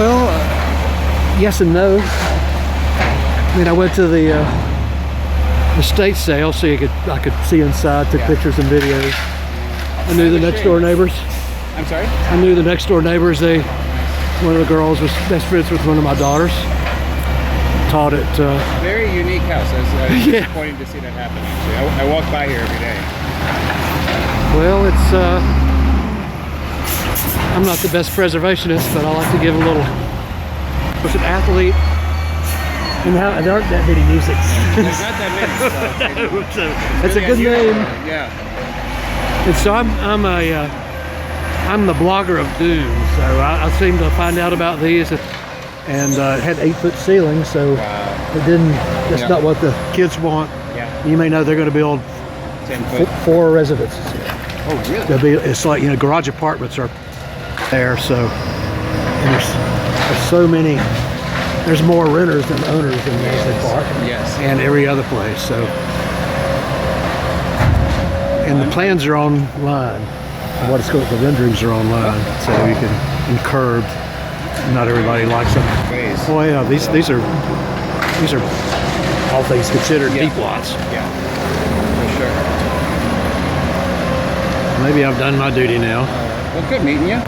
Well, yes and no. I mean, I went to the estate sale so I could see inside, took pictures and videos. I knew the next door neighbors. I'm sorry? I knew the next door neighbors. One of the girls was best friends with one of my daughters. Taught at very unique house. I was disappointed to see that happen. Actually, I walk by here every day. Well, it's I'm not the best preservationist, but I like to give a little. Was an athlete, and there aren't that many musics. There's not that many. So it's a good name. Yeah. And so I'm the blogger of doom. So I seem to find out about these, and it had 8-foot ceilings. So it didn't. That's not what the kids want. Yeah. You may know they're going to build 4 residences. Oh, really? It's like, garage apartments are there, so and there's so many. There's more renters than owners in Ansley Park. Yes. And every other place. So, and the plans are online. What it's called, the renderings are online, so you can curb. Not everybody likes them. Oh yeah, these are all things considered deep lots. Yeah, for sure. Maybe I've done my duty now. Well, good meeting you.